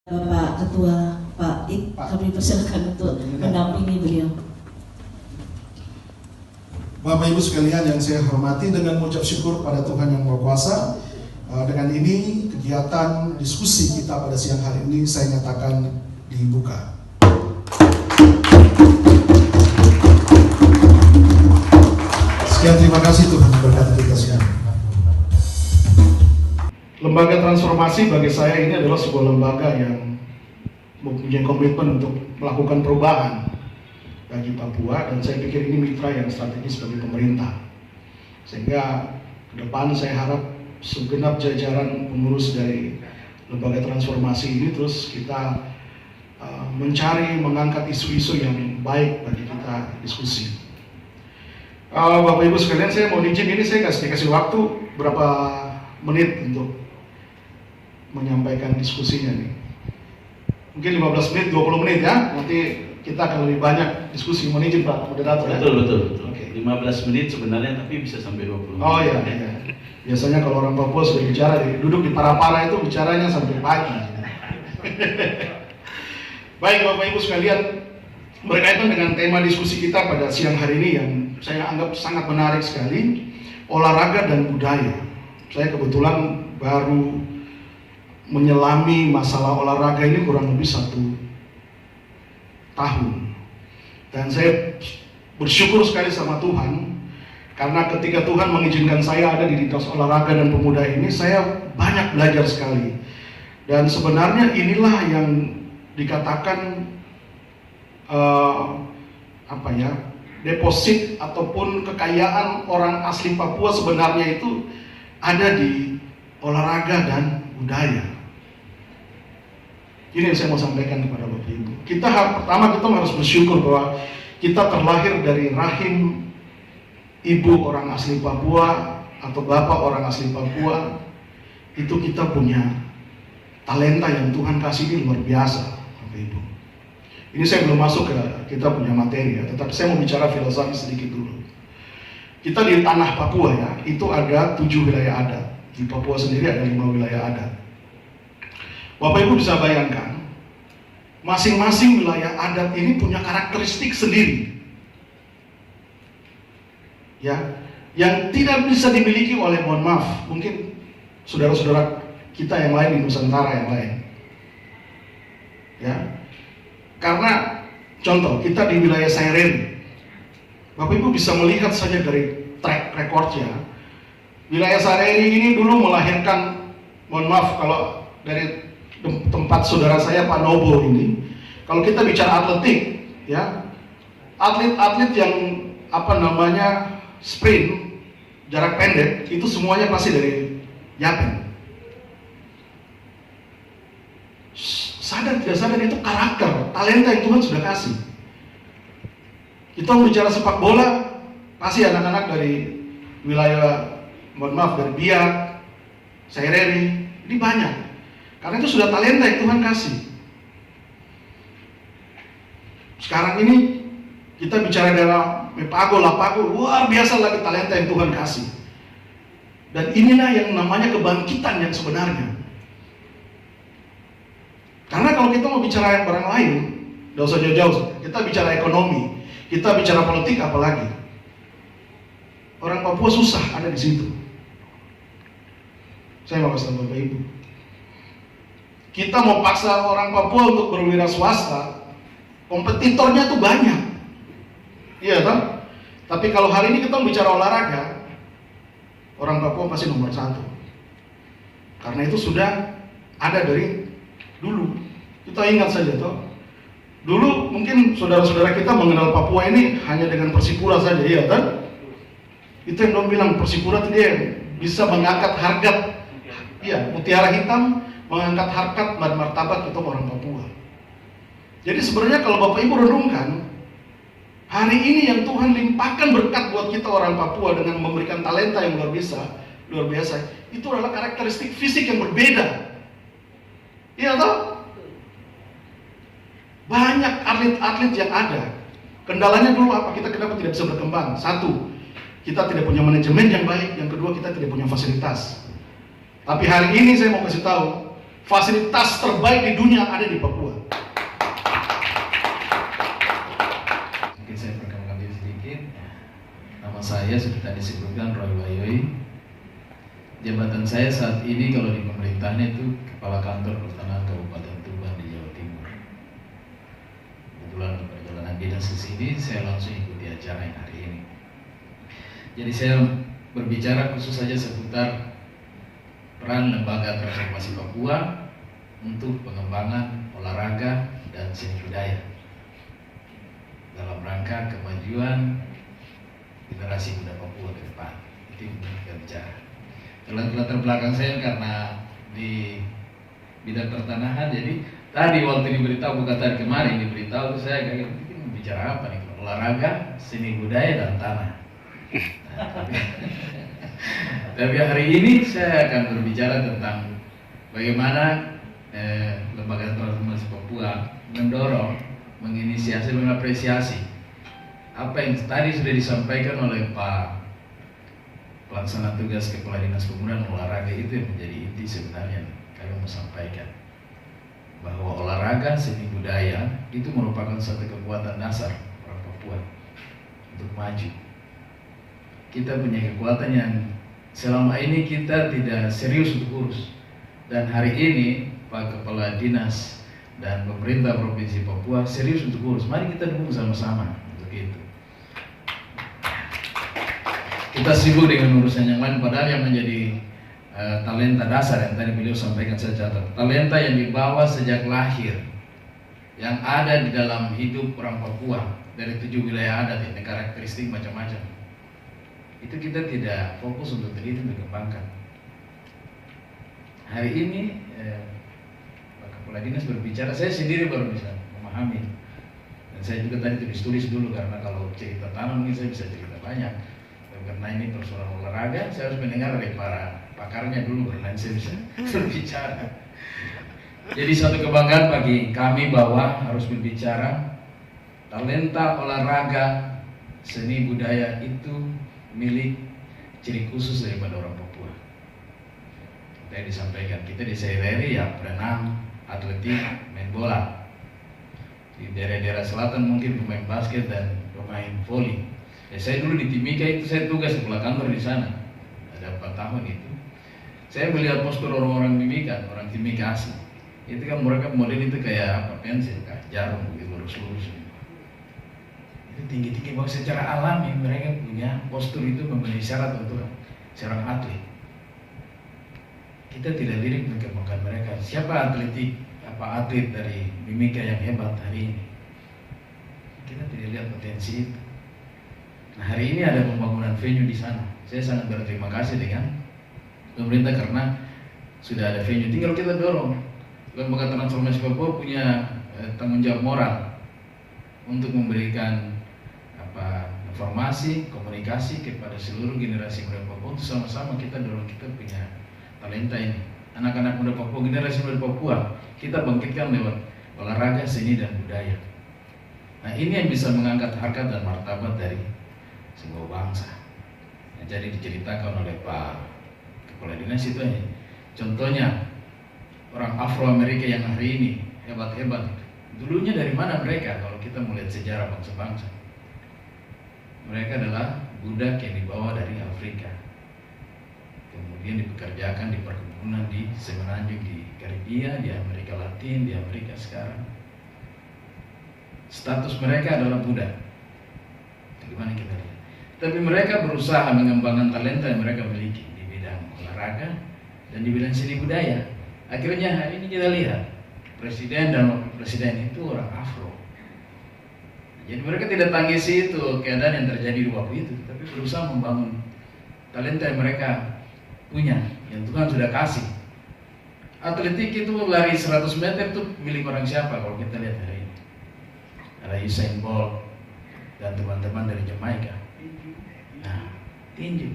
Bapak Ketua Pak Ik, kami persilakan untuk mendampingi beliau. Bapak Ibu sekalian yang saya hormati, dengan mengucap syukur pada Tuhan Yang Maha Kuasa, dengan ini kegiatan diskusi kita pada siang hari ini saya nyatakan dibuka. Sekian, terima kasih, Tuhan memberkati kita sekalian. Lembaga transformasi bagi saya ini adalah sebuah lembaga yang mempunyai komitmen untuk melakukan perubahan bagi Papua, dan saya pikir ini mitra yang strategis bagi pemerintah. Sehingga ke depan saya harap segenap jajaran pengurus dari lembaga transformasi ini terus kita mengangkat isu-isu yang baik bagi kita diskusi. Bapak Ibu sekalian, saya mau izin ini saya kasih waktu berapa menit untuk menyampaikan diskusinya nih. Mungkin 15 menit, 20 menit ya. Nanti kita akan lebih banyak diskusi. Mohon izin Pak Moderator ya. Betul. Oke. 15 menit sebenarnya, tapi bisa sampai 20 menit. Oh iya. Biasanya kalau orang Papua sudah bicara, duduk di para-para itu bicaranya sampai pagi. Baik Bapak Ibu sekalian, berkaitan dengan tema diskusi kita pada siang hari ini yang saya anggap sangat menarik sekali, olahraga dan budaya. Saya kebetulan baru menyelami masalah olahraga ini kurang lebih 1 tahun, dan saya bersyukur sekali sama Tuhan karena ketika Tuhan mengizinkan saya ada di Dinas Olahraga dan Pemuda ini, saya banyak belajar sekali. Dan sebenarnya inilah yang dikatakan deposit ataupun kekayaan orang asli Papua sebenarnya itu ada di olahraga dan budaya. Ini yang saya mau sampaikan kepada Bapak Ibu. Pertama kita harus bersyukur bahwa kita terlahir dari rahim ibu orang asli Papua atau bapak orang asli Papua. Itu kita punya talenta yang Tuhan kasih ini luar biasa, Bapak Ibu. Ini saya belum masuk ke kita punya materi ya, tetapi saya mau bicara filosofi sedikit dulu. Kita di tanah Papua ya, itu ada 7 wilayah adat. Di Papua sendiri ada 5 wilayah adat. Bapak Ibu bisa bayangkan, masing-masing wilayah adat ini punya karakteristik sendiri, ya, yang tidak bisa dimiliki oleh, mohon maaf, mungkin saudara-saudara kita yang lain di Nusantara yang lain, ya. Karena contoh kita di wilayah Saireri, Bapak Ibu bisa melihat saja dari track recordnya, wilayah Saireri ini dulu melahirkan, mohon maaf kalau dari tempat saudara saya Pak Nobo ini, kalau kita bicara atletik ya, atlet-atlet yang sprint jarak pendek itu semuanya pasti dari Yapen. Sadar tidak sadar itu karakter, talenta yang Tuhan sudah kasih. Kita mau bicara sepak bola, pasti anak-anak dari wilayah, mohon maaf, dari Biak, Saireri, ini banyak. Karena itu sudah talenta yang Tuhan kasih. Sekarang ini kita bicara dalam Mepago, Lapago, luar biasa lagi talenta yang Tuhan kasih. Dan inilah yang namanya kebangkitan yang sebenarnya. Karena kalau kita mau bicara yang barang lain, tidak usah jauh-jauh. Kita bicara ekonomi, kita bicara politik, apalagi orang Papua susah ada di situ. Saya mau kasih tahu Bapak Ibu. Kita mau paksa orang Papua untuk berwira swasta, kompetitornya tuh banyak, iya kan? Tapi kalau hari ini kita bicara olahraga, orang Papua pasti nomor 1. Karena itu sudah ada dari dulu. Kita ingat saja toh, dulu mungkin saudara-saudara kita mengenal Papua ini hanya dengan Persipura saja, iya kan? Itu yang dong bilang Persipura itu dia bisa mengangkat harga, iya, Mutiara Hitam mengangkat harkat dan martabat kita orang Papua. Jadi sebenarnya kalau Bapak Ibu renungkan, hari ini yang Tuhan limpahkan berkat buat kita orang Papua dengan memberikan talenta yang luar biasa, itu adalah karakteristik fisik yang berbeda. Iya toh? Banyak atlet-atlet yang ada. Kendalanya dulu apa? Kita kenapa tidak bisa berkembang? 1, kita tidak punya manajemen yang baik. Yang kedua, kita tidak punya fasilitas. Tapi hari ini saya mau kasih tahu, Fasilitas terbaik di dunia ada di Papua. Mungkin saya perkenalkan diri sedikit. Nama saya seperti tadi disebutkan Roy Wayoy. Jabatan saya saat ini kalau di pemerintahan itu Kepala Kantor Pertanahan Kabupaten Tuban di Jawa Timur. Kebetulan perjalanan dinas ke sini, saya langsung ikuti acara yang hari ini. Jadi saya berbicara khusus saja seputar peran Lembaga Transformasi Papua untuk pengembangan olahraga dan seni budaya dalam rangka kemajuan generasi muda Papua ke depan. Itu yang kita bicara. Latar belakang saya karena di bidang pertanahan, jadi tadi waktu diberitahu, bukan tadi kemarin diberitahu, saya kayak ini bicara apa nih? Olahraga, seni budaya dan tanah. Tapi hari ini saya akan berbicara tentang bagaimana Lembaga Transformasi Papua mendorong, menginisiasi, mengapresiasi apa yang tadi sudah disampaikan oleh Pak Pelaksana Tugas Kepala Dinas Pemuda dan Olahraga. Itu yang menjadi inti sebenarnya kami mau sampaikan, bahwa olahraga seni budaya itu merupakan satu kekuatan dasar orang Papua untuk maju. Kita punya kekuatan yang selama ini kita tidak serius untuk urus, dan hari ini Pak Kepala Dinas dan pemerintah Provinsi Papua serius untuk urus. Mari kita dukung sama-sama untuk itu. Kita sibuk dengan urusan yang lain, padahal yang menjadi talenta dasar yang tadi beliau sampaikan, saya catat. Talenta yang dibawa sejak lahir, yang ada di dalam hidup orang Papua dari 7 wilayah adat ini, karakteristik macam-macam. Itu kita tidak fokus untuk teliti dan kembangkan. Hari ini Pak Kepala Dinas berbicara, saya sendiri baru bisa memahami. Dan saya juga tadi tulis dulu, karena kalau cerita tanam mungkin saya bisa cerita banyak. Karena ini persoalan olahraga, saya harus mendengar dari para pakarnya dulu, baru nanti saya bisa berbicara. Jadi satu kebanggaan bagi kami bahwa harus berbicara talenta olahraga, seni budaya itu milik ciri khusus daripada orang Papua. Tadi disampaikan, kita di sehari-hari ya berenang, atletik, main bola. Di daerah-daerah selatan mungkin pemain basket dan pemain voli. Saya dulu di Timika itu saya tugas sebelah kantor di sana, ada 4 tahun itu. Saya melihat postur orang-orang Timika, orang Timika asli. Itu kan mereka model itu kayak apa, pensil, kayak jarum gitu, lurus-lurus. Itu tinggi-tinggi, bahwa secara alami mereka punya postur itu memenuhi syarat untuk seorang atlet. Kita tidak lirik mengembangkan mereka. Siapa atletik, apa atlet dari Mimika yang hebat hari ini? Kita tidak lihat potensi itu. Nah, hari ini ada pembangunan venue di sana. Saya sangat berterima kasih dengan pemerintah karena sudah ada venue. Tinggal kita dorong. Lembaga Transformasi Papua punya tanggung jawab moral untuk memberikan informasi, komunikasi kepada seluruh generasi muda Papua. Untuk sama-sama kita dorong, kita punya talenta ini. Anak-anak muda Papua, generasi muda Papua, kita bangkitkan lewat olahraga, seni dan budaya. Nah, ini yang bisa mengangkat harkat dan martabat dari sebuah bangsa. Nah, jadi diceritakan oleh Pak Kepala Dinas itu ya. Contohnya orang Afro-Amerika yang hari ini hebat-hebat. Dulunya dari mana mereka? Kalau kita melihat sejarah bangsa-bangsa, mereka adalah budak yang dibawa dari Afrika, kemudian dipekerjakan di perkebunan di Semenanjung, di Karibia, di Amerika Latin, di Amerika sekarang. Status mereka adalah budak. Bagaimana kita lihat? Tapi mereka berusaha mengembangkan talenta yang mereka miliki di bidang olahraga dan di bidang seni budaya. Akhirnya hari ini kita lihat presiden dan wakil presiden itu orang Afro. Jadi mereka tidak tangisi itu keadaan yang terjadi di waktu itu, tapi berusaha membangun talenta yang mereka punya, yang Tuhan sudah kasih. Atletik itu lari 100 meter itu milik orang siapa kalau kita lihat hari ini? Ada Usain Bolt dan teman-teman dari Jamaika. Nah, tinju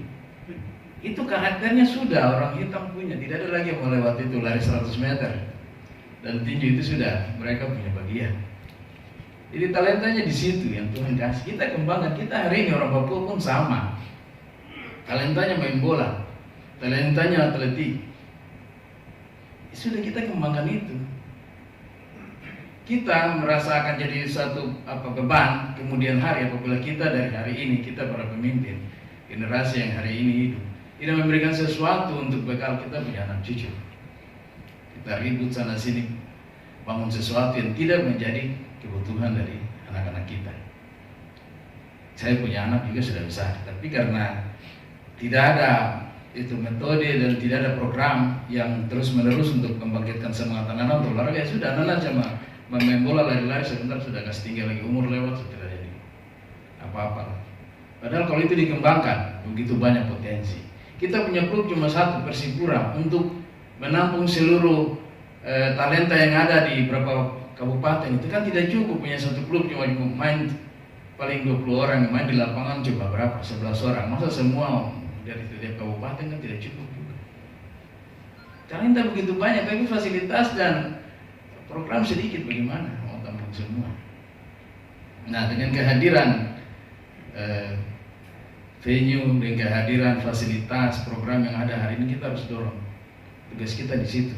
itu karakternya sudah orang hitam punya, tidak ada lagi yang melewati itu lari 100 meter. Dan tinju itu sudah mereka punya bagian. Jadi talentanya di situ yang Tuhan kasih. Kita kembangkan. Kita hari ini orang Papua pun sama. Talentanya main bola, talentanya atletik. sudah kita kembangkan itu. Kita merasa akan jadi suatu beban kemudian hari apabila kita dari hari ini, kita para pemimpin generasi yang hari ini hidup, tidak memberikan sesuatu untuk bekal kita punya anak cucu. Kita ribut sana sini bangun sesuatu yang tidak menjadi kebutuhan dari anak-anak kita. Saya punya anak juga sudah besar, tapi karena tidak ada itu metode dan tidak ada program yang terus menerus untuk membangkitkan semangat anak-anak untuk olahraga, ya sudah, anak-anak cuma main bola lari-lari sebentar sudah kasih tinggal lagi, umur lewat sudah jadi apa-apa. Padahal kalau itu dikembangkan begitu banyak potensi. Kita punya klub cuma satu, Persipura, untuk menampung seluruh talenta yang ada di beberapa kabupaten. Itu kan tidak cukup punya satu klub cuma main paling 20 orang, main di lapangan coba berapa? 11 orang. Masa semua dari setiap kabupaten kan tidak cukup juga. Talenta begitu banyak, tapi fasilitas dan program sedikit, bagaimana mau tampung semua. Nah, dengan kehadiran venue, dengan kehadiran fasilitas program yang ada hari ini, kita harus dorong. Tugas kita di situ,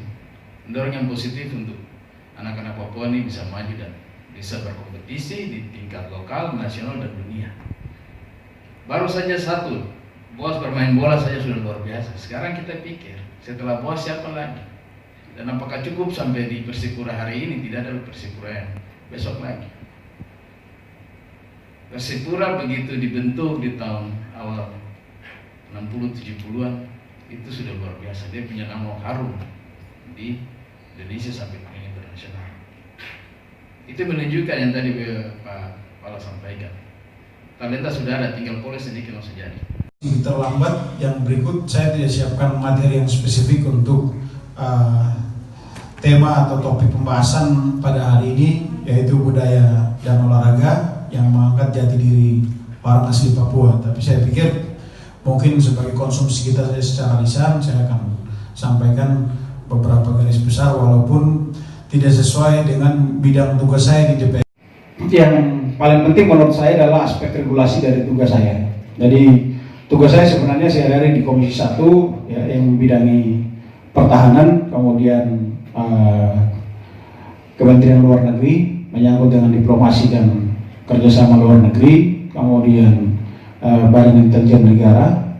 mendorong yang positif untuk anak-anak Papua ini bisa maju dan bisa berkompetisi di tingkat lokal, nasional, dan dunia. Baru saja satu, Boas bermain bola saja sudah luar biasa. Sekarang kita pikir, setelah Boas siapa lagi? Dan apakah cukup sampai di Persipura hari ini? Tidak ada Persipura yang besok lagi. Persipura begitu dibentuk di tahun awal 60-70-an itu sudah luar biasa. Dia punya nama harum di Indonesia sampai ke internasional. Itu menunjukkan yang tadi Pak Pala sampaikan. Talenta sudah ada, tinggal polis sedikit langsung jadi. Terlambat, yang berikut saya tidak siapkan materi yang spesifik untuk tema atau topik pembahasan pada hari ini, yaitu budaya dan olahraga yang mengangkat jati diri orang asli Papua. Tapi saya pikir mungkin sebagai konsumsi kita secara lisan, saya akan sampaikan beberapa garis besar walaupun tidak sesuai dengan bidang tugas saya di DPR. Yang paling penting menurut saya adalah aspek regulasi dari tugas saya. Jadi tugas saya sebenarnya sehari-hari di Komisi 1 ya, yang membidangi pertahanan, kemudian Kementerian Luar Negeri menyangkut dengan diplomasi dan kerjasama luar negeri, kemudian Badan Intelijen Negara,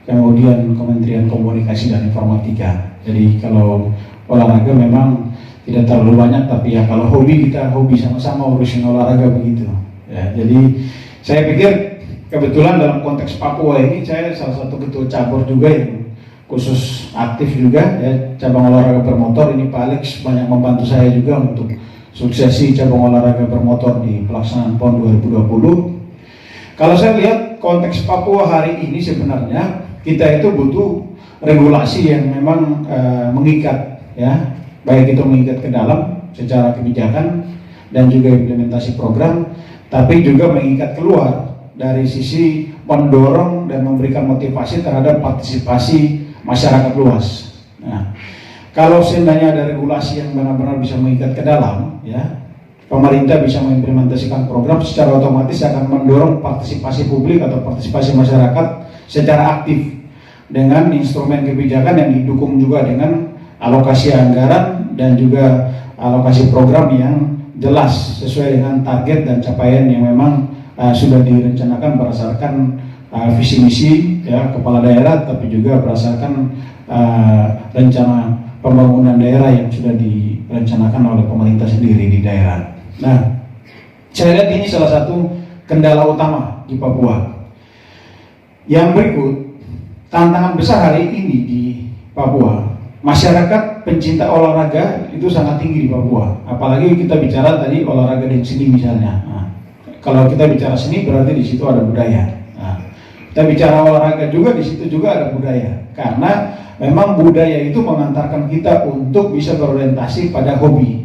kemudian Kementerian Komunikasi dan Informatika. Jadi kalau olahraga memang tidak terlalu banyak, tapi ya kalau hobi kita hobi sama-sama urusin olahraga begitu. Ya, jadi saya pikir kebetulan dalam konteks Papua ini saya salah satu ketua cabur juga yang khusus aktif juga ya, cabang olahraga bermotor ini Pak Alex banyak membantu saya juga untuk suksesi cabang olahraga bermotor di pelaksanaan PON 2020. Kalau saya lihat konteks Papua hari ini sebenarnya kita itu butuh regulasi yang memang mengikat ya, baik itu mengikat ke dalam secara kebijakan dan juga implementasi program, tapi juga mengikat keluar dari sisi mendorong dan memberikan motivasi terhadap partisipasi masyarakat luas. Nah, kalau seandainya ada regulasi yang benar-benar bisa mengikat ke dalam, ya, pemerintah bisa mengimplementasikan program secara otomatis akan mendorong partisipasi publik atau partisipasi masyarakat secara aktif dengan instrumen kebijakan yang didukung juga dengan alokasi anggaran dan juga alokasi program yang jelas sesuai dengan target dan capaian yang memang sudah direncanakan berdasarkan visi misi ya kepala daerah, tapi juga berdasarkan rencana pembangunan daerah yang sudah direncanakan oleh pemerintah sendiri di daerah. Nah, saya lihat ini salah satu kendala utama di Papua. Yang berikut, tantangan besar hari ini di Papua, masyarakat pencinta olahraga itu sangat tinggi di Papua. Apalagi kita bicara tadi olahraga dan seni misalnya. Nah, kalau kita bicara seni berarti di situ ada budaya. Nah, kita bicara olahraga juga di situ juga ada budaya. Karena memang budaya itu mengantarkan kita untuk bisa berorientasi pada hobi,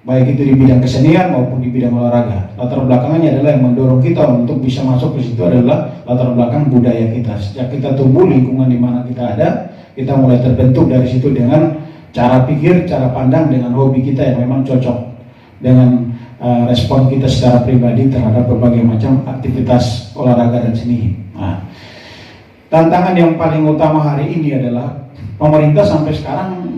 baik itu di bidang kesenian maupun di bidang olahraga. Latar belakangnya adalah yang mendorong kita untuk bisa masuk ke situ adalah latar belakang budaya kita. Sejak kita tumbuh, lingkungan di mana kita ada, kita mulai terbentuk dari situ dengan cara pikir, cara pandang dengan hobi kita yang memang cocok dengan respon kita secara pribadi terhadap berbagai macam aktivitas olahraga dan seni. Nah, tantangan yang paling utama hari ini adalah pemerintah sampai sekarang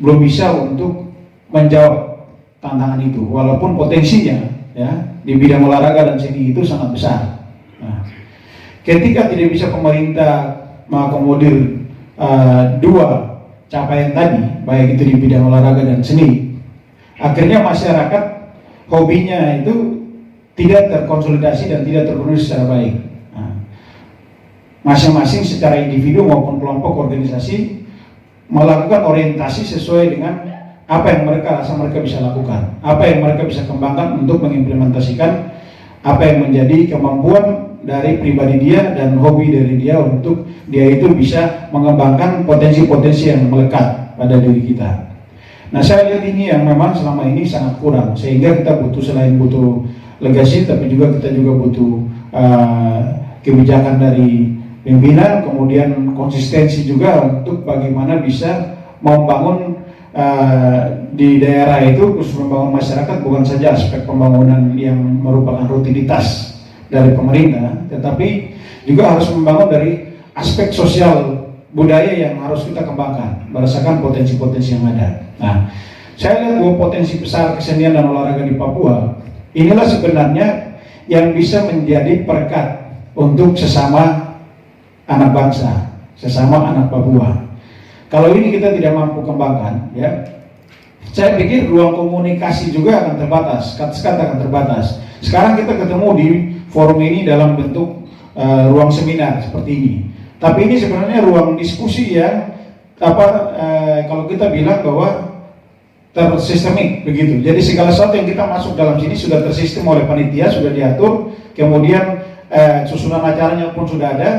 belum bisa untuk menjawab tantangan itu, walaupun potensinya ya di bidang olahraga dan seni itu sangat besar. Nah, ketika tidak bisa pemerintah mengakomodir dua capaian tadi, baik itu di bidang olahraga dan seni, akhirnya masyarakat hobinya itu tidak terkonsolidasi dan tidak terpenuhi secara baik. Nah, masing-masing secara individu maupun kelompok organisasi melakukan orientasi sesuai dengan apa yang mereka rasa mereka bisa lakukan, apa yang mereka bisa kembangkan untuk mengimplementasikan apa yang menjadi kemampuan dari pribadi dia dan hobi dari dia untuk dia itu bisa mengembangkan potensi-potensi yang melekat pada diri kita. Nah, saya lihat ini yang memang selama ini sangat kurang, sehingga kita butuh selain butuh legasi, tapi juga kita juga butuh kebijakan dari pimpinan, kemudian konsistensi juga untuk bagaimana bisa membangun di daerah itu, khusus membangun masyarakat, bukan saja aspek pembangunan yang merupakan rutinitas dari pemerintah, tetapi juga harus membangun dari aspek sosial budaya yang harus kita kembangkan berdasarkan potensi-potensi yang ada. Nah, saya lihat dua potensi besar kesenian dan olahraga di Papua. Inilah sebenarnya yang bisa menjadi perekat untuk sesama anak bangsa, sesama anak Papua. Kalau ini kita tidak mampu kembangkan, ya, saya pikir ruang komunikasi juga akan terbatas, kata-kata akan terbatas. Sekarang kita ketemu di forum ini dalam bentuk ruang seminar seperti ini. Tapi ini sebenarnya ruang diskusi yang kalau kita bilang bahwa tersistemik begitu. Jadi segala sesuatu yang kita masuk dalam sini sudah tersistem oleh panitia, sudah diatur. Kemudian susunan acaranya pun sudah ada.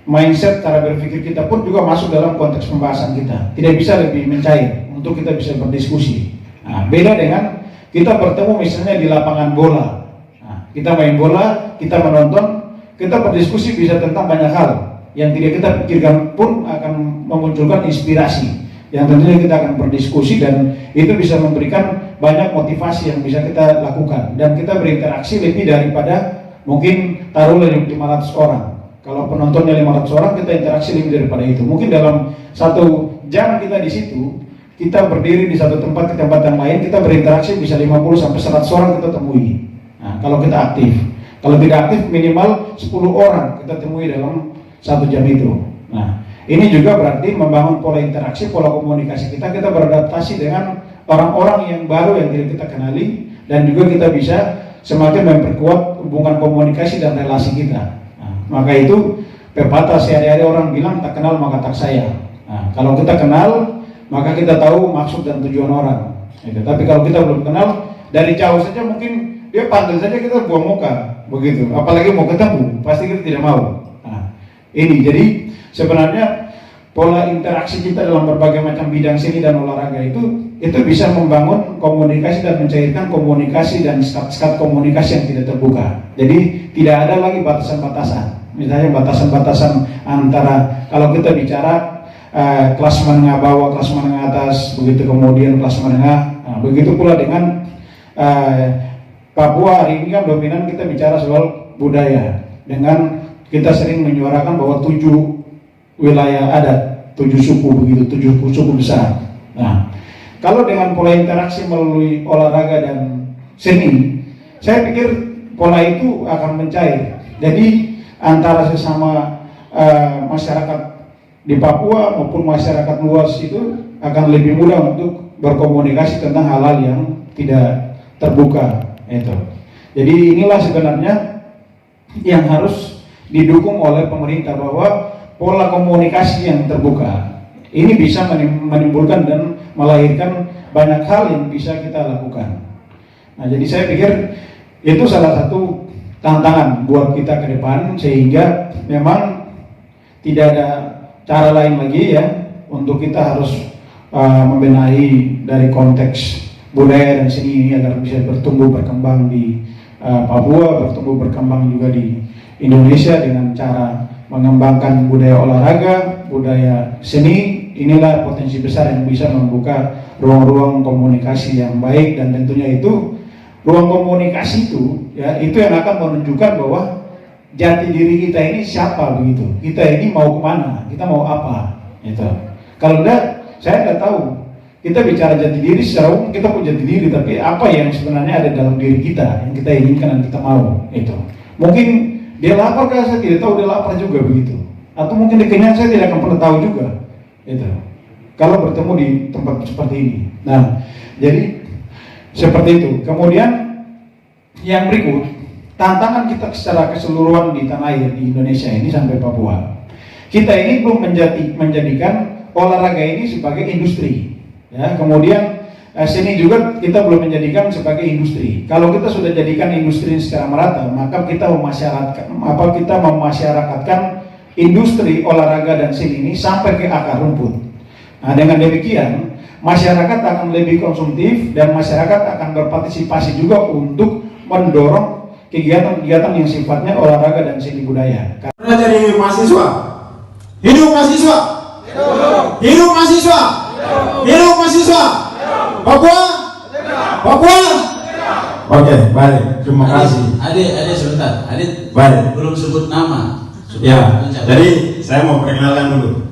Mindset cara berpikir kita pun juga masuk dalam konteks pembahasan kita. Tidak bisa lebih mencair untuk kita bisa berdiskusi. Nah, beda dengan kita bertemu misalnya di lapangan bola. Nah, kita main bola, kita menonton, kita berdiskusi bisa tentang banyak hal yang tidak kita pikirkan pun akan memunculkan inspirasi yang tentunya kita akan berdiskusi, dan itu bisa memberikan banyak motivasi yang bisa kita lakukan, dan kita berinteraksi lebih daripada mungkin taruhlah 500 orang. Kalau penontonnya 500 orang, kita interaksi lebih daripada itu. Mungkin dalam 1 jam kita di situ, kita berdiri di satu tempat ke tempat yang lain, kita berinteraksi bisa 50 sampai 100 orang kita temui. Nah, kalau kita aktif. Kalau tidak aktif, minimal 10 orang kita temui dalam 1 jam itu. Nah, ini juga berarti membangun pola interaksi, pola komunikasi kita. Kita beradaptasi dengan orang-orang yang baru yang tidak kita kenali, dan juga kita bisa semakin memperkuat hubungan komunikasi dan relasi kita. Maka itu pepatah sehari-hari orang bilang tak kenal maka tak sayang. Nah, kalau kita kenal maka kita tahu maksud dan tujuan orang. Tapi kalau kita belum kenal, dari jauh saja mungkin dia panggil saja kita buang muka begitu. Apalagi mau ketemu, pasti kita tidak mau. Nah, ini jadi sebenarnya pola interaksi kita dalam berbagai macam bidang seni dan olahraga itu bisa membangun komunikasi dan mencairkan komunikasi dan sekat-sekat komunikasi yang tidak terbuka. Jadi tidak ada lagi batasan-batasan. Misalnya batasan-batasan antara, kalau kita bicara kelas menengah bawah, kelas menengah atas, begitu kemudian kelas menengah. Nah, begitu pula dengan Papua hari ini kan dominan kita bicara soal budaya. Dengan kita sering menyuarakan bahwa 7 wilayah adat, 7 suku begitu, 7 suku besar. Nah, kalau dengan pola interaksi melalui olahraga dan seni, saya pikir pola itu akan mencair. Jadi antara sesama masyarakat di Papua maupun masyarakat luas itu akan lebih mudah untuk berkomunikasi tentang hal-hal yang tidak terbuka. Jadi inilah sebenarnya yang harus didukung oleh pemerintah, bahwa pola komunikasi yang terbuka ini bisa menimbulkan dan melahirkan banyak hal yang bisa kita lakukan. Nah, jadi saya pikir itu salah satu tantangan buat kita ke depan, sehingga memang tidak ada cara lain lagi ya untuk kita harus membenahi dari konteks budaya dan seni ini agar bisa bertumbuh berkembang di Papua, bertumbuh berkembang juga di Indonesia dengan cara mengembangkan budaya olahraga, budaya seni. Inilah potensi besar yang bisa membuka ruang-ruang komunikasi yang baik, dan tentunya itu ruang komunikasi itu ya itu yang akan menunjukkan bahwa jati diri kita ini siapa begitu. Kita ini mau kemana, kita mau apa gitu. Kalau enggak, saya nggak tahu kita bicara jati diri, secara umum kita punya jati diri, tapi apa yang sebenarnya ada dalam diri kita yang kita inginkan dan kita mau itu. Mungkin dia lapar, saya tidak tahu dia lapar juga begitu. Atau mungkin dia kenyang, saya tidak akan pernah tahu juga itu. Kalau bertemu di tempat seperti ini. Nah, jadi seperti itu. Kemudian yang berikut, tantangan kita secara keseluruhan di tanah air di Indonesia ini sampai Papua. Kita ini belum menjadikan olahraga ini sebagai industri. Ya, kemudian sini juga kita belum menjadikan sebagai industri. Kalau kita sudah jadikan industri secara merata, maka kita memasyarakatkan industri olahraga dan seni ini sampai ke akar rumput. Nah, dengan demikian masyarakat akan lebih konsumtif dan masyarakat akan berpartisipasi juga untuk mendorong kegiatan-kegiatan yang sifatnya olahraga dan seni budaya. Dari mahasiswa, hidup mahasiswa, hidup mahasiswa, hidup mahasiswa, Papua, Papua. Oke, baik, terima kasih. Adik sebentar, adik Baik. belum sebut nama. Ya, jadi saya mau perkenalkan dulu.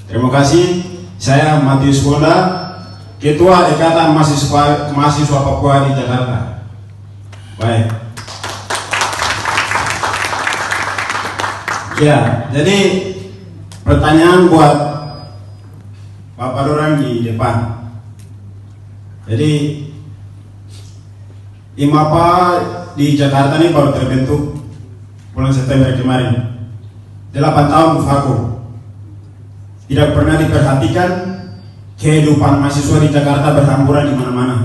Terima kasih, saya Matius Wonda, Ketua Ikatan Mahasiswa Papua di Jakarta. Baik. Ya, jadi pertanyaan buat Bapak Dorang di depan. Jadi IMAPA di Jakarta ini baru terbentuk bulan September kemarin. 8 tahun vakum. Tidak pernah diperhatikan kehidupan mahasiswa di Jakarta berhamburan di mana-mana.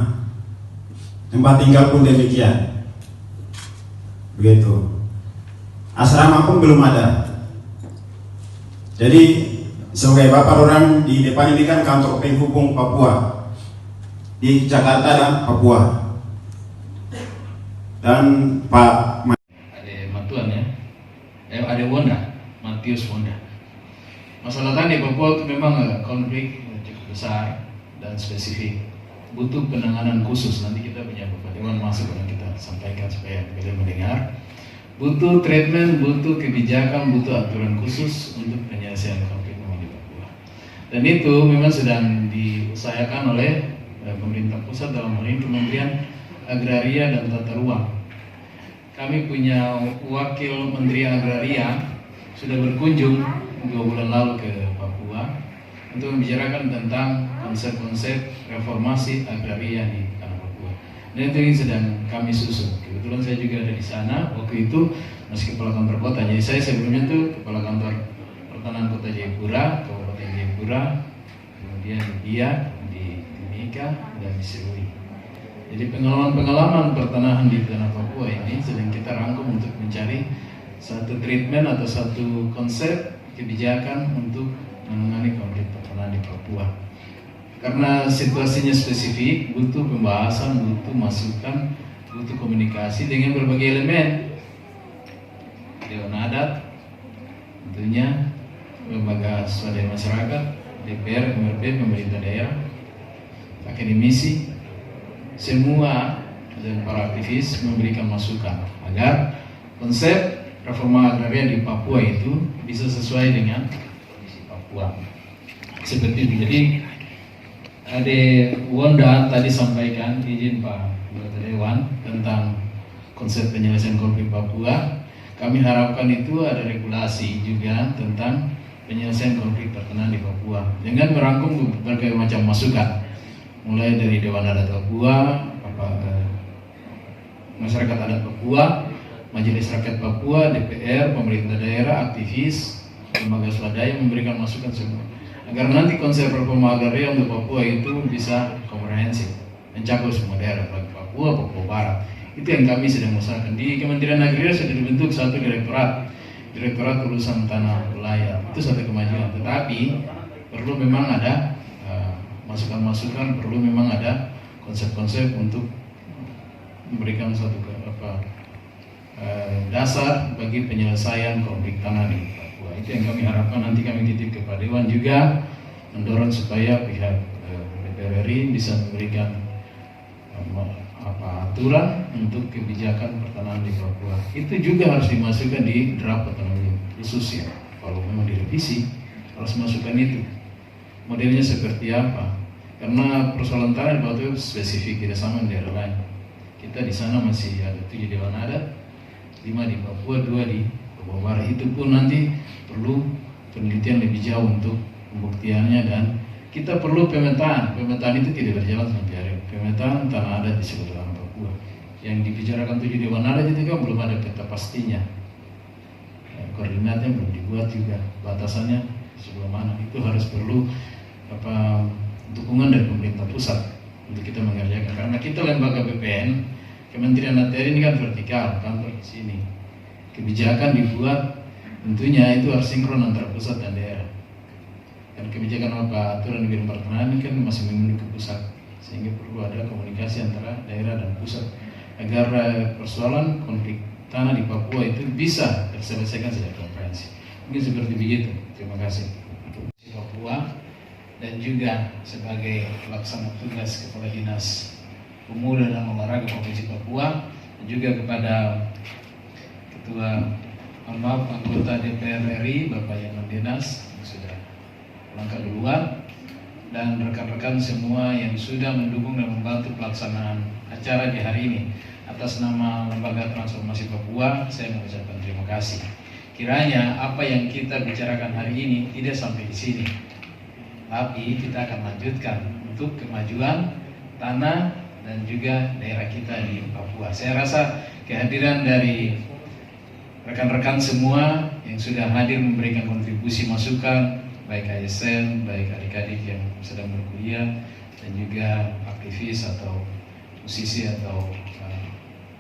Tempat tinggal pun demikian. Begitu. Asrama pun belum ada. Jadi sebagai Bapak orang di depan ini kan kantor penghubung Papua di Jakarta dan Papua. Dan Pak Ada Matuan ya, ada Wonda, Matius Wonda. Masalah tadi Papua itu memang konflik cukup besar dan spesifik, butuh penanganan khusus. Nanti kita punya Bapak Dewan masuk dan kita sampaikan supaya beliau mendengar. Butuh treatment, butuh kebijakan, butuh aturan khusus untuk penyelesaian konflik di Papua. Dan itu memang sedang diusahakan oleh pemerintah pusat dalam hal ini Kementerian Agraria dan Tata Ruang. Kami punya wakil Menteri Agraria sudah berkunjung 2 bulan lalu ke Papua untuk membicarakan tentang konsep-konsep reformasi agraria di tanah Papua. Dan itu yang sedang kami susun. Kebetulan saya juga ada di sana waktu itu masih kepala kantor kota. Jadi saya sebelumnya itu kepala kantor pertanahan kota Jayapura, Kabupaten Jayapura, kemudian di Biak, di Timika, dan di Serui. Jadi pengalaman pertanahan di tanah Papua ini sedang kita rangkum untuk mencari satu treatment atau satu konsep kebijakan untuk menangani konflik pertanahan di Papua. Karena situasinya spesifik, butuh pembahasan, butuh masukan, butuh komunikasi dengan berbagai elemen. Dewan Adat, tentunya lembaga swadaya masyarakat, DPR, MRP, pemerintah daerah, akademisi, semua dan para aktivis memberikan masukan agar konsep reforma agraria di Papua itu bisa sesuai dengan kondisi Papua. Seperti itu. Jadi ada Wonda tadi sampaikan izin Pak Anggota Dewan tentang konsep penyelesaian konflik Papua. Kami harapkan itu ada regulasi juga tentang penyelesaian konflik pertanahan di Papua dengan merangkum berbagai macam masukan, mulai dari Dewan Adat Papua, masyarakat adat Papua, Majelis Rakyat Papua, DPR, pemerintah daerah, aktivis, lembaga swadaya memberikan masukan semua agar nanti konsep reforma agraria untuk Papua itu bisa komprehensif, mencakup semua daerah, baik Papua, Papua Barat. Itu yang kami sedang usahakan. Di Kementerian Agraria sudah dibentuk satu direktorat urusan tanah wilayah. Itu satu kemajuan. Tetapi perlu memang ada masukan-masukan, perlu memang ada konsep-konsep untuk memberikan suatu dasar bagi penyelesaian konflik tanah di Papua. Itu yang kami harapkan. Nanti kami titip kepada Dewan juga mendorong supaya pihak DPR RI bisa memberikan aturan untuk kebijakan pertanahan di Papua. Itu juga harus dimasukkan di draft otonomi khusus ya. Kalau memang direvisi harus masukkan itu. Modelnya seperti apa? Karena persoalan tanah di Papua itu spesifik, tidak sama di daerah lain. Kita di sana masih ada 7 dewan adat, 5 di Papua, 2 di Papua Barat. Itu pun nanti perlu penelitian lebih jauh untuk pembuktiannya, dan kita perlu pemetaan. Pemetaan itu tidak berjalan sampai hari ini. Pemetaan tanah adat di seluruh Papua. Yang dibicarakan 7 dewan adat itu kan belum ada peta pastinya. Koordinatnya belum dibuat juga, batasannya sebelah mana. Itu harus perlu dukungan dari pemerintah pusat untuk kita mengerjakan. Karena kita lembaga BPN, Kementerian ATR ini kan vertikal, kantor di sini. Kebijakan dibuat tentunya itu harus sinkron antara pusat dan daerah. Dan kebijakan aturan di bidang pertanahan ini kan masih menunggu ke pusat, sehingga perlu ada komunikasi antara daerah dan pusat agar persoalan konflik tanah di Papua itu bisa terselesaikan secara komprehensif. Mungkin seperti begitu. Terima kasih. Papua dan juga sebagai pelaksana tugas Kepala Dinas Pemuda dan Olahraga Provinsi Papua, dan juga kepada anggota DPR RI Bapak Yaman Denas yang sudah langkah duluan, dan rekan-rekan semua yang sudah mendukung dan membantu pelaksanaan acara di hari ini. Atas nama Lembaga Transformasi Papua, saya mengucapkan terima kasih. Kiranya apa yang kita bicarakan hari ini tidak sampai di sini, tapi kita akan lanjutkan untuk kemajuan tanah dan juga daerah kita di Papua. Saya rasa kehadiran dari rekan-rekan semua yang sudah hadir memberikan kontribusi masukan, baik ASN, baik adik-adik yang sedang berkuliah, dan juga aktivis atau musisi atau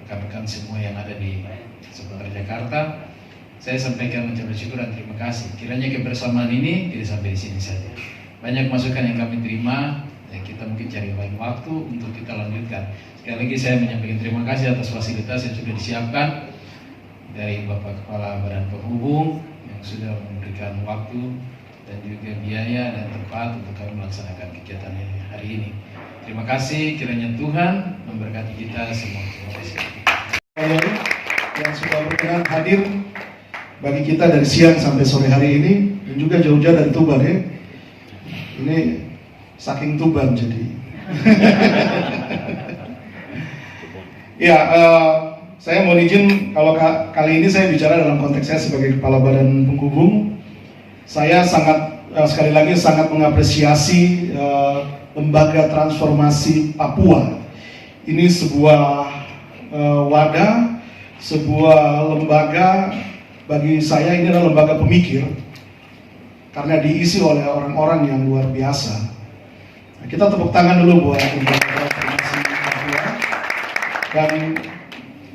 rekan-rekan semua yang ada di seputar Jakarta, saya sampaikan ucapan syukur dan terima kasih. Kiranya kebersamaan ini tidak sampai di sini saja. Banyak masukan yang kami terima, ya kita mungkin cari lain waktu untuk kita lanjutkan. Sekali lagi saya menyampaikan terima kasih atas fasilitas yang sudah disiapkan dari Bapak Kepala Badan Penghubung yang sudah memberikan waktu dan juga biaya dan tempat untuk kami melaksanakan kegiatan hari ini. Terima kasih, kiranya Tuhan memberkati kita semua. Terima kasih. Yang sudah berkenan hadir bagi kita dari siang sampai sore hari ini, dan juga jauh-jauh dari Tuban ya. Ini saking Tuban jadi. Ya, saya mohon izin kalau kali ini saya bicara dalam konteks saya sebagai Kepala Badan Penghubung. Saya sangat sekali lagi sangat mengapresiasi Lembaga Transformasi Papua. Ini sebuah wadah, sebuah lembaga, bagi saya ini adalah lembaga pemikir karena diisi oleh orang-orang yang luar biasa. Nah, kita tepuk tangan dulu buat Lembaga Transformasi Papua, dan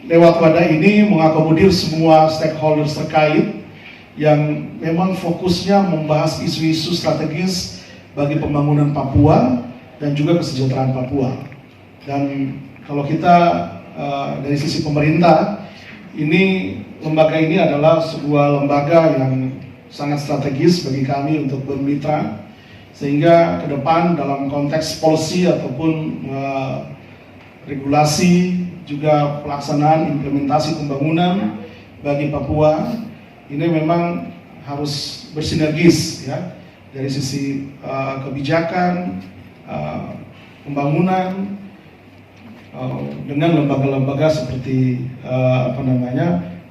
lewat wadah ini mengakomodir semua stakeholders terkait yang memang fokusnya membahas isu-isu strategis bagi pembangunan Papua dan juga kesejahteraan Papua. Dan kalau kita dari sisi pemerintah, ini lembaga ini adalah sebuah lembaga yang sangat strategis bagi kami untuk bermitra, sehingga ke depan dalam konteks policy ataupun regulasi, juga pelaksanaan implementasi pembangunan bagi Papua ini memang harus bersinergis ya, dari sisi kebijakan, pembangunan dengan lembaga-lembaga seperti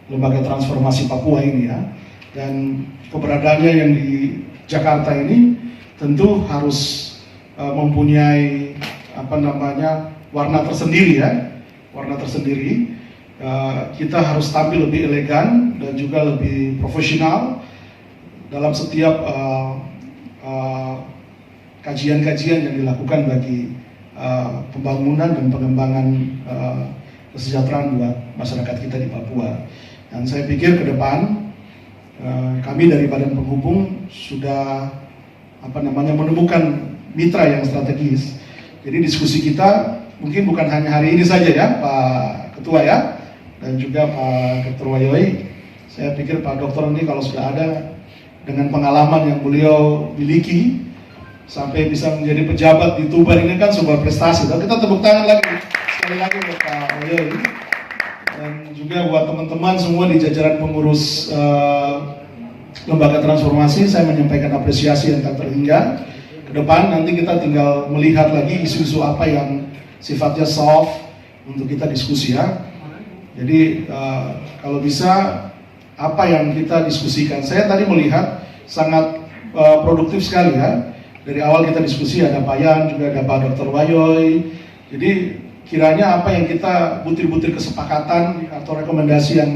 Lembaga Transformasi Papua ini ya. Dan keberadaannya yang di Jakarta ini tentu harus mempunyai warna tersendiri ya, warna tersendiri. Kita harus tampil lebih elegan dan juga lebih profesional dalam setiap kajian-kajian yang dilakukan bagi pembangunan dan pengembangan kesejahteraan buat masyarakat kita di Papua. Dan saya pikir ke depan kami dari Badan Penghubung sudah menemukan mitra yang strategis. Jadi diskusi kita mungkin bukan hanya hari ini saja ya Pak Ketua ya, dan juga Pak Dr. Wayoy. Saya pikir Pak Dokter ini kalau sudah ada dengan pengalaman yang beliau miliki sampai bisa menjadi pejabat di Tuban ini kan sebuah prestasi. Dan kita tepuk tangan lagi sekali lagi buat Pak Wayoy dan juga buat teman-teman semua di jajaran pengurus Lembaga Transformasi. Saya menyampaikan apresiasi yang tak terhingga. depan nanti kita tinggal melihat lagi isu-isu apa yang sifatnya soft untuk kita diskusi ya. Jadi kalau bisa apa yang kita diskusikan, saya tadi melihat sangat produktif sekali ya. Dari awal kita diskusi ada Pak Yan, juga ada Pak Dr. Wayoy. Jadi kiranya apa yang kita butir-butir kesepakatan atau rekomendasi yang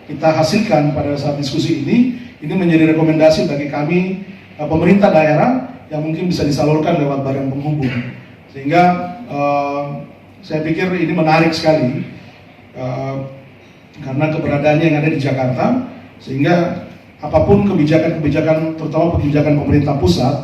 kita hasilkan pada saat diskusi ini menjadi rekomendasi bagi kami pemerintah daerah yang mungkin bisa disalurkan lewat badan penghubung. Sehingga saya pikir ini menarik sekali karena keberadaannya yang ada di Jakarta, sehingga apapun kebijakan-kebijakan, terutama kebijakan pemerintah pusat,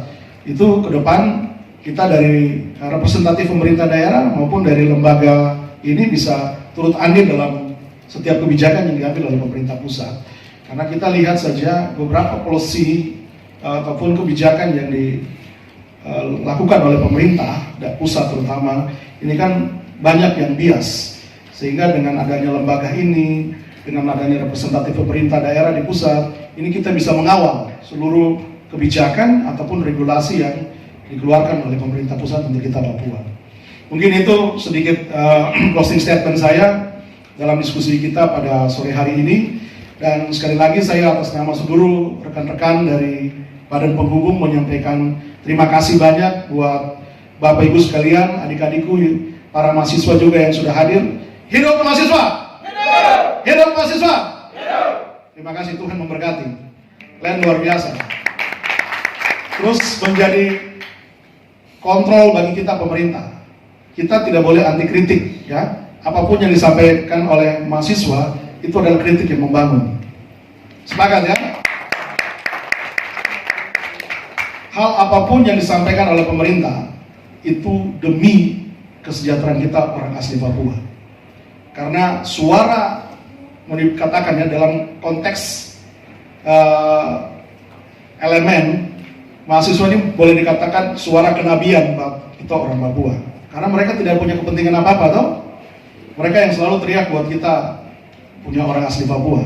itu ke depan kita dari representatif pemerintah daerah maupun dari lembaga ini bisa turut andil dalam setiap kebijakan yang diambil oleh pemerintah pusat. Karena kita lihat saja beberapa policy ataupun kebijakan yang dilakukan oleh pemerintah dan pusat terutama, ini kan banyak yang bias. Sehingga dengan adanya lembaga ini, dengan adanya representatif pemerintah daerah di pusat, ini kita bisa mengawal seluruh kebijakan ataupun regulasi yang dikeluarkan oleh pemerintah pusat untuk kita Papua. Mungkin itu sedikit closing statement saya dalam diskusi kita pada sore hari ini. Dan sekali lagi saya atas nama seluruh rekan-rekan dari Badan Penghubung menyampaikan terima kasih banyak buat Bapak Ibu sekalian, adik-adikku, para mahasiswa juga yang sudah hadir. Hidup mahasiswa! Hidup! Hidup mahasiswa! Hidup! Terima kasih, Tuhan memberkati. Kalian luar biasa. Terus menjadi kontrol bagi kita pemerintah. Kita tidak boleh anti kritik ya. Apapun yang disampaikan oleh mahasiswa itu adalah kritik yang membangun. Sepakat ya? Hal apapun yang disampaikan oleh pemerintah itu demi kesejahteraan kita orang asli Papua. Karena suara, mau dikatakan ya dalam konteks elemen mahasiswa ini boleh dikatakan suara kenabian kita orang Papua. Karena mereka tidak punya kepentingan apa-apa toh. Mereka yang selalu teriak buat kita punya orang asli Papua.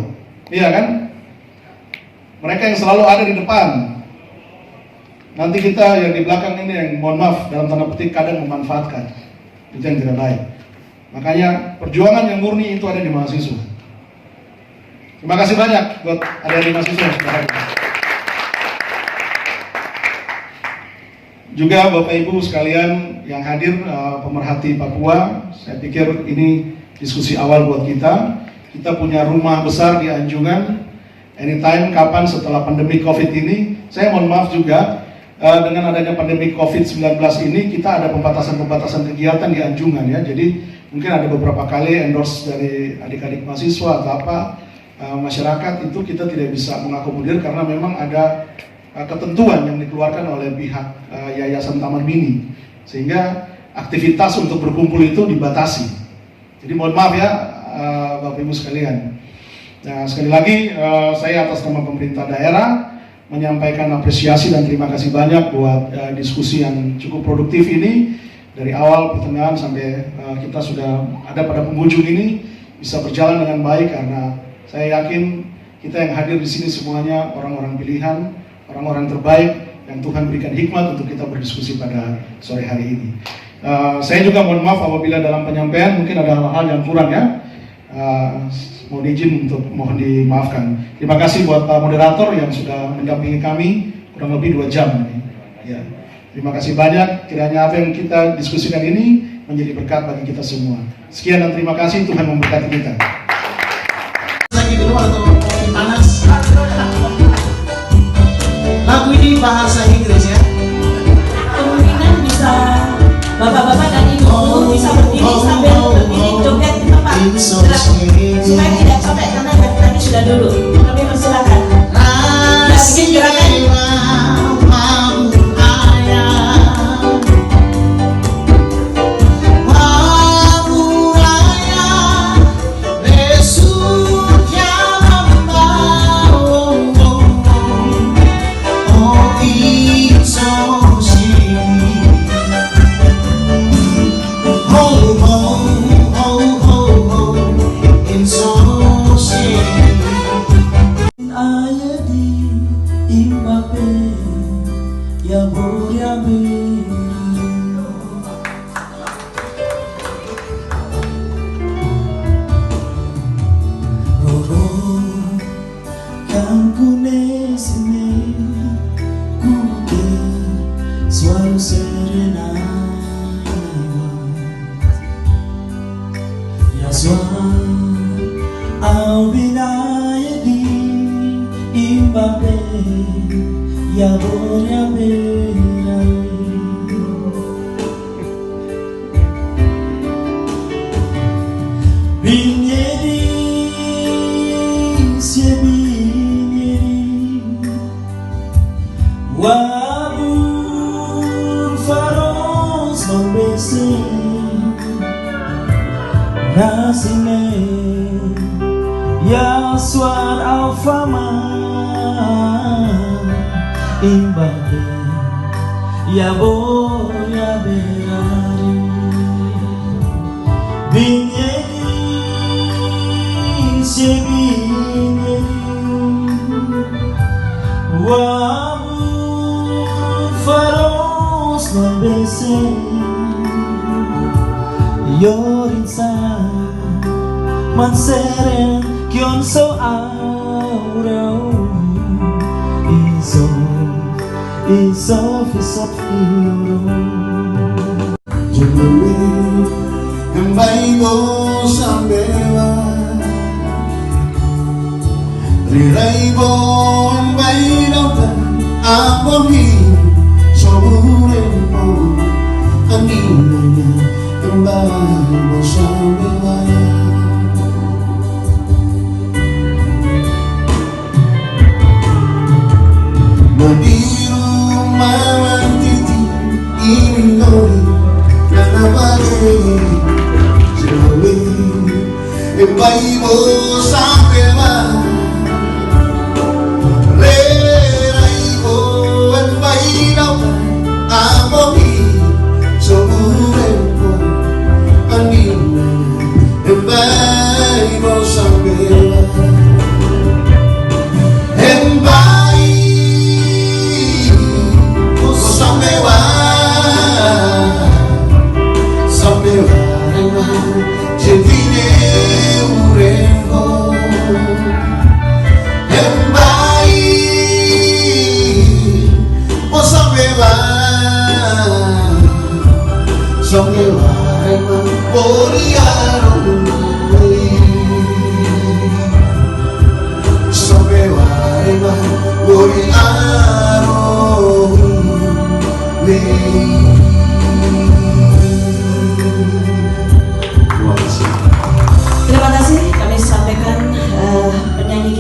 Iya kan? Mereka yang selalu ada di depan. Nanti kita yang di belakang ini yang mohon maaf dalam tanda petik kadang memanfaatkan. Itu yang tidak baik. Makanya perjuangan yang murni itu ada di mahasiswa. Terima kasih banyak buat adik-adik mahasiswa yang sudah hadir. Juga Bapak Ibu sekalian yang hadir, pemerhati Papua, saya pikir ini diskusi awal buat kita. Kita punya rumah besar di Anjungan. Anytime, kapan setelah pandemi COVID ini, saya mohon maaf juga dengan adanya pandemi COVID-19 ini kita ada pembatasan-pembatasan kegiatan di Anjungan ya. Jadi mungkin ada beberapa kali endorse dari adik-adik mahasiswa atau apa masyarakat itu kita tidak bisa mengakomodir karena memang ada ketentuan yang dikeluarkan oleh pihak Yayasan Taman Mini, sehingga aktivitas untuk berkumpul itu dibatasi. Jadi mohon maaf ya Bapak Ibu sekalian. Nah, sekali lagi saya atas nama pemerintah daerah menyampaikan apresiasi dan terima kasih banyak buat diskusi yang cukup produktif ini. Dari awal pertengahan sampai kita sudah ada pada penghujung ini bisa berjalan dengan baik karena saya yakin kita yang hadir di sini semuanya orang-orang pilihan, orang-orang terbaik yang Tuhan berikan hikmat untuk kita berdiskusi pada sore hari ini. Saya juga mohon maaf apabila dalam penyampaian mungkin ada hal-hal yang kurang ya. Mohon izin untuk mohon dimaafkan. Terima kasih buat Pak Moderator yang sudah mendampingi kami kurang lebih 2 jam ini. Ya. Terima kasih banyak. Kiranya apa yang kita diskusikan ini menjadi berkat bagi kita semua. Sekian dan terima kasih. Tuhan memberkati kita. Lagi dulu atau kopi panas? Lagu ini bahasa Inggris ya. Kemungkinan bisa bapak-bapak dan ibu bisa berdiri sambil berdiri joget di tempat. Supaya tidak capek karena dari tadi sudah duduk. Kami persilakan. Ya, bikin gerakan. Mamuraya, Yesus yang Ao binayadi imbabe ya bonya berai binyeri se binyeri wabur faros nombese nasime ya suar alfama imbabe ya boya berari binyeri se binyeri wabur faros nombese yorinsan manseren kion so aurau iso fiuro Jumwe Embai go sambewa Rirai go embai dautan Abogi sobure mo Anginanya Embai go sambewa Madiru mawantiti inori nanabage Jawe Embaibo sampewa Reraibo embaidau Abogi